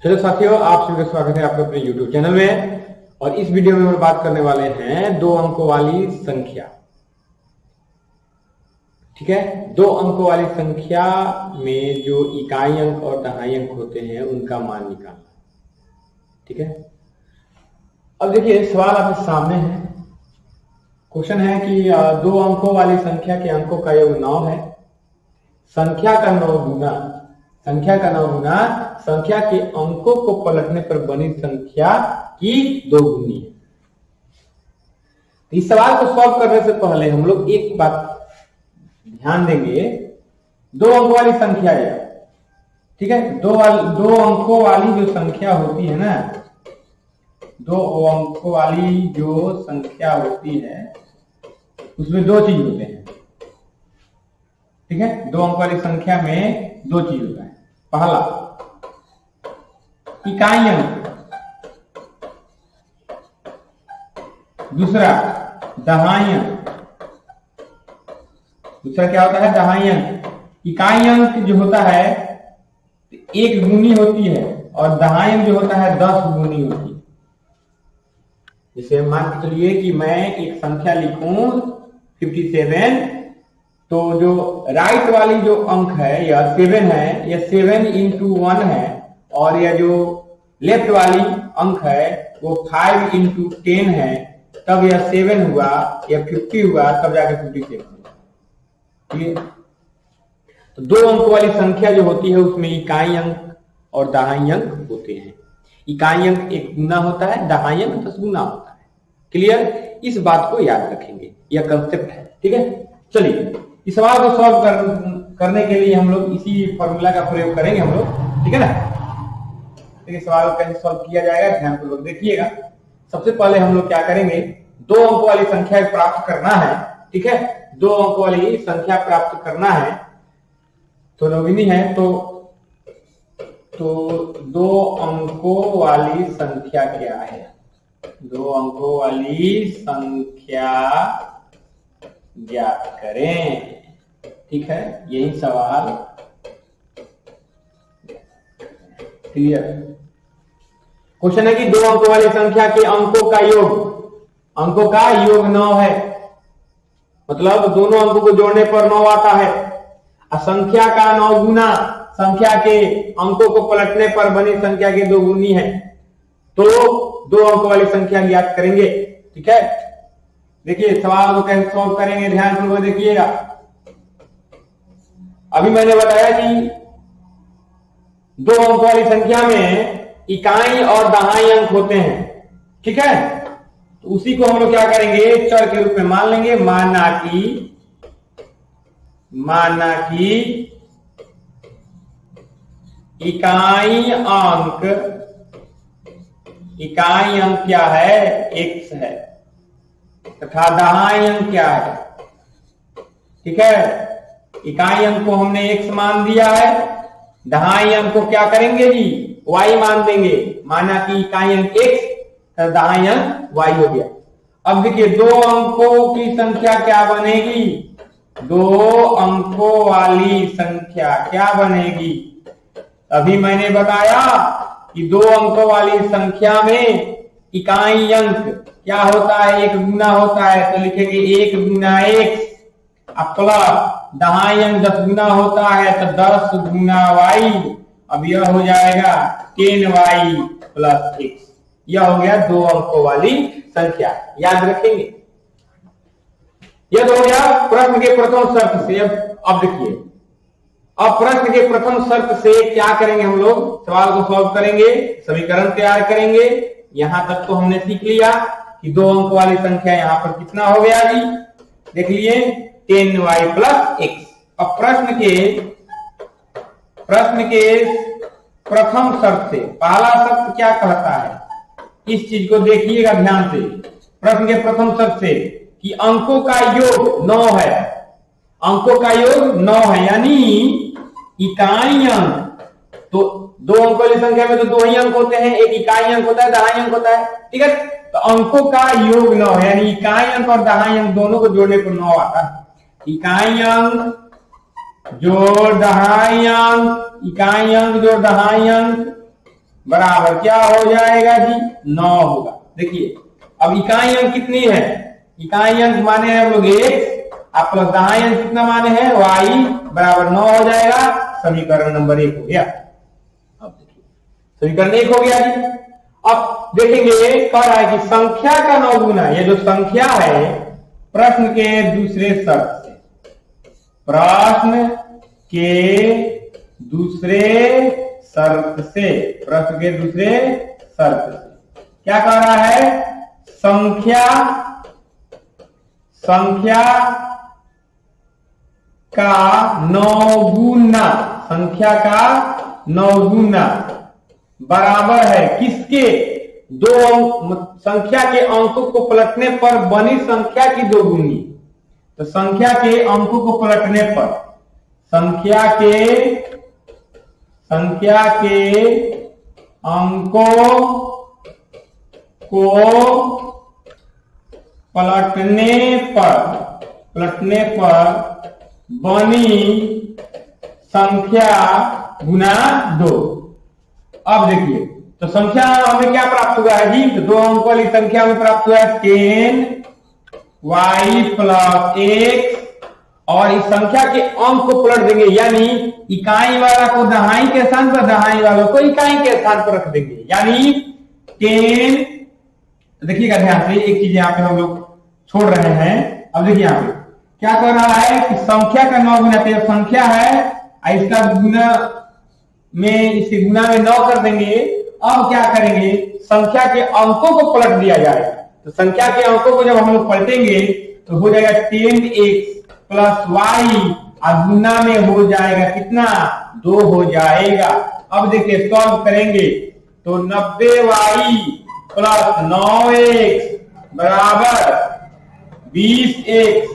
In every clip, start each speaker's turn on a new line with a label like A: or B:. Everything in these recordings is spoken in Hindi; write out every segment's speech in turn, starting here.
A: चलो साथियों, आप सभी का स्वागत है आपके अपने YouTube चैनल में। और इस वीडियो में हम बात करने वाले हैं दो अंकों वाली संख्या। ठीक है, दो अंकों वाली संख्या में जो इकाई अंक और दहाई अंक होते हैं उनका मान निकालना। ठीक है, अब देखिए सवाल आपके सामने है। क्वेश्चन है कि दो अंकों वाली संख्या के अंकों का योग 9 है। संख्या का 9 गुना संख्या के अंकों को पलटने पर बनी संख्या की दोगुनी है। इस सवाल को सॉल्व करने से पहले हम लोग एक बात ध्यान देंगे। दो अंकों वाली संख्या है, ठीक है। दो अंकों वाली जो संख्या होती है ना, दो अंकों वाली जो संख्या होती है उसमें दो चीज होते हैं। ठीक है, दो अंक वाली संख्या में दो चीज होता है। पहला इकाई अंक, दूसरा दहाई अंक। दूसरा क्या होता है? दहाई अंक। इकाई अंक जो होता है 1 गुनी होती है और दहाई अंक जो होता है 10 गुनी होती है। जैसे मान के चलिए कि मैं एक संख्या लिखूं 57, तो जो राइट वाली जो अंक है यह 7 है, यह 7 इंटू 1 है। और यह जो लेफ्ट वाली अंक है वो 5 इंटू 10 है। तब यह 7 हुआ, यह 50 हुआ, तब जाके 57 हुआ। ठीक है, तो दो अंक वाली संख्या जो होती है उसमें इकाई अंक और दहाई अंक होते हैं। इकाई अंक 1 गुना होता है, दहाई अंक 10 गुना होता है। क्लियर? इस बात को याद रखेंगे, यह कंसेप्ट है। ठीक है, चलिए इस सवाल को सॉल्व करने के लिए हम लोग इसी फॉर्मूला का प्रयोग करेंगे हम लोग। ठीक है ना। देखिए सवाल को कैसे सॉल्व किया जाएगा, ध्यानपूर्वक देखिएगा। सबसे पहले हम लोग क्या करेंगे, दो अंक वाली संख्या प्राप्त करना है। ठीक है, दो अंक वाली संख्या प्राप्त करना है तो नवीनी है, तो दो अंकों वाली संख्या क्या है? दो अंकों वाली संख्या ज्ञात करें। ठीक है, यही सवाल। क्लियर? क्वेश्चन है कि दो अंकों वाली संख्या के अंकों का योग 9 है। मतलब दोनों अंकों को जोड़ने पर 9 आता है। संख्या का 9 गुना संख्या के अंकों को पलटने पर बनी संख्या की दोगुनी है। तो दो अंकों वाली संख्या ज्ञात करेंगे। ठीक है, देखिए सवाल को कैसे सॉल्व करेंगे, ध्यानपूर्वक देखिएगा। अभी मैंने बताया कि दो अंक वाली संख्या में इकाई और दहाई अंक होते हैं। ठीक है, तो उसी को हम लोग क्या करेंगे, चर के रूप में मान लेंगे। माना कि इकाई अंक क्या है? x है, तथा दहाई अंक क्या है? ठीक है, इकाई अंक को हमने x मान दिया है, दहाई अंक को क्या करेंगे जी? y मान देंगे। माना कि इकाई अंक x, दहाई अंक y हो गया। अब देखिए दो अंकों की संख्या क्या बनेगी? दो अंकों वाली संख्या क्या बनेगी? अभी मैंने बताया कि दो अंकों वाली संख्या में इकाई अंक क्या होता है? 1 गुना होता है, तो लिखेंगे 1 गुना x। प्लस दहाई अंक 10 गुना होता है तो 10 गुना y। अब यह हो जाएगा 10y प्लस x। यह हो गया दो अंकों वाली संख्या। याद रखेंगे। यह तो हो गया प्रश्न के प्रथम शर्त से। अब देखिए, अब प्रश्न के प्रथम शर्त से क्या करेंगे हम लोग? सवाल को सॉल्व करेंगे, समीकरण तैयार करेंगे। यहां तक तो हमने सीख लिया कि दो अंक वाली संख्या यहां पर कितना हो गया जी? देख लिए 10y प्लस x। अब प्रश्न के प्रथम शर्त से पहला शर्त क्या कहता है, इस चीज को देखिएगा ध्यान से। प्रश्न के प्रथम शर्त से कि अंकों का योग 9 है। अंकों का योग 9 है, यानी इकाई अंक, तो दो अंक वाली संख्या में तो दो ही अंक होते हैं, एक इकाई अंक होता है, दहाई अंक होता है। ठीक है, तो अंकों का योग 9 है, यानी इकाई अंक और दहाई अंक दोनों को जोड़ने पर 9 आता है। इकाई अंक जोड़ दहाई अंक, इकाई अंक जोड़ दहाई अंक, बराबर क्या हो जाएगा जी, 9 होगा। देखिए अब इकाई अंक कितनी है, इकाई अंक माने हैं हम लोग x, आप प्लस दहाई अंक कितना माने हैं y, बराबर 9 हो जाएगा। समीकरण नंबर 1 हो गया। अब देखिए समीकरण 1 हो गया जी। अब देखेंगे कह रहा है कि संख्या का 9 गुना, ये जो संख्या है प्रश्न के दूसरे शर्त से, प्रश्न के दूसरे शर्त से, प्रश्न के दूसरे शर्त से क्या कह रहा है, संख्या का 9 गुना, संख्या का 9 गुना बराबर है किसके, दो अंक, संख्या के अंकों को पलटने पर बनी संख्या की 2 गुनी। तो संख्या के अंकों को पलटने पर, संख्या के अंकों को पलटने पर बनी संख्या गुना 2। अब देखिए तो संख्या हमें क्या प्राप्त हुआ है जी, तो 2 अंक वाली संख्या में प्राप्त हुआ है 10y प्लस x, और इस संख्या के अंक को पलट देंगे, यानी इकाई वाला को दहाई के स्थान पर, दहाई वालों को इकाई के स्थान पर रख देंगे, यानी 10। देखिएगा ध्यान से, एक चीज यहाँ पे हम लोग छोड़ रहे हैं। अब देखिए यहाँ पे क्या कर रहा है कि संख्या का 9 गुना, तो संख्या है इसका गुना में, इसे गुना में 9 कर देंगे। अब क्या करेंगे, संख्या के अंकों को पलट दिया जाएगा। तो संख्या के अंकों को जब हम लोग पलटेंगे तो हो जाएगा 10x प्लस y, और गुना में हो जाएगा कितना, 2 हो जाएगा। अब देखिए सॉल्व करेंगे तो 90y प्लस 9x बराबर 20x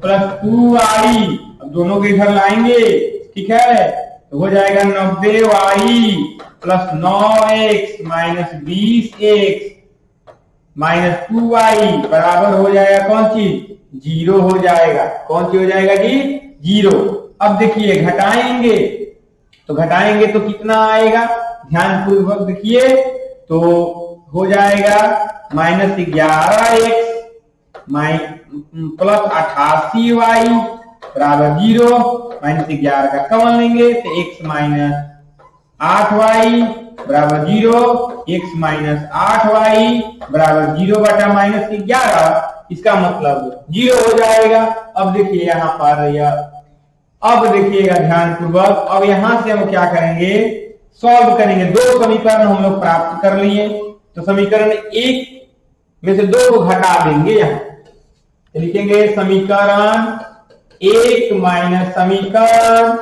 A: प्लस 2y, अब दोनों के इधर लाएंगे, ठीक है, तो हो जाएगा 90y plus 9x minus 20x minus 2y बराबर हो जाएगा कौन चीज, 0 हो जाएगा। कौन सी हो जाएगा जी, 0। अब देखिए घटाएंगे, तो घटाएंगे तो कितना आएगा, ध्यान पूर्वक देखिए, तो हो जाएगा माइनस 11x प्लस 88y बराबर 0, माइनस 11 का कॉमन लेंगे तो x माइनस 8y बराबर 0, x माइनस 8y बराबर 0 बटा माइनस 11, इसका मतलब 0 हो जाएगा। अब देखिए यहाँ पर अब देखिएगा ध्यान पूर्वक, अब यहां से हम क्या करेंगे, सॉल्व करेंगे। 2 समीकरण हम लोग प्राप्त कर लिए, तो समीकरण 1 में से 2 को घटा देंगे। यहाँ लिखेंगे समीकरण 1 माइनस समीकरण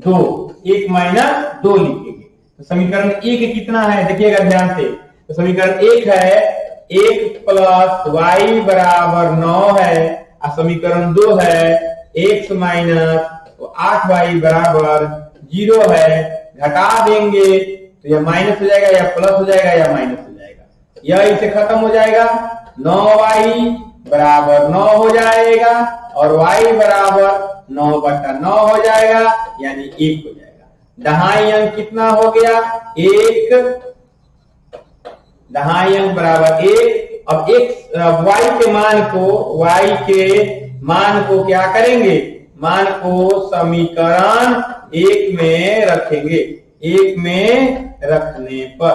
A: 2, 1 माइनस 2 लिखेंगे। तो समीकरण 1 कितना है, देखिएगा ध्यान से, तो समीकरण 1 है 1 प्लस y बराबर 9 है, और समीकरण 2 है x माइनस 8y बराबर 0 है। घटा देंगे तो यह माइनस हो जाएगा, या प्लस हो जाएगा, या माइनस हो जाएगा, यह इसे खत्म हो जाएगा। 9y बराबर 9 हो जाएगा, और y बराबर 9 बटा 9 हो जाएगा, यानी 1 हो जाएगा। दहाई अंक कितना हो गया, 1, दहाई अंक बराबर 1। अब y के मान को क्या करेंगे, मान को समीकरण 1 में रखेंगे। 1 में रखने पर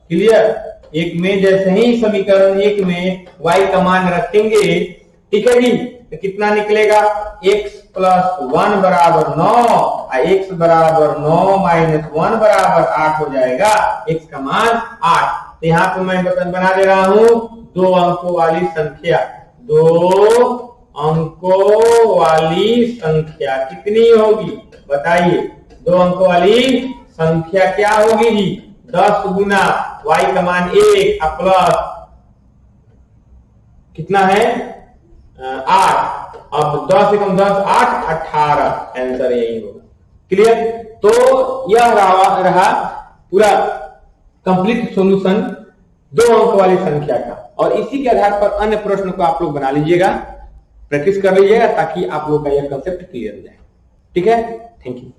A: क्लियर, 1 में जैसे ही समीकरण 1 में y का मान रखेंगे, ठीक है जी, तो कितना निकलेगा, x प्लस 1 बराबर 9, और x बराबर 9 माइनस 1 बराबर 8 हो जाएगा, x का मान 8। तो यहाँ पे मैं बना दे रहा हूं 2 अंकों वाली संख्या, 2 अंकों वाली संख्या कितनी होगी बताइए, 2 अंकों वाली संख्या क्या होगी जी, 10 गुना y का मान 1 प्लस कितना है 8, अब 10 से कम 10, 8, 18, आंसर यही होगा। क्लियर, तो यह रहा पूरा कंप्लीट सॉल्यूशन 2 अंक वाली संख्या का, और इसी के आधार पर अन्य प्रश्न को आप लोग बना लीजिएगा, प्रैक्टिस कर लीजिएगा, ताकि आप लोग का यह कंसेप्ट क्लियर हो जाए। ठीक है, थैंक यू।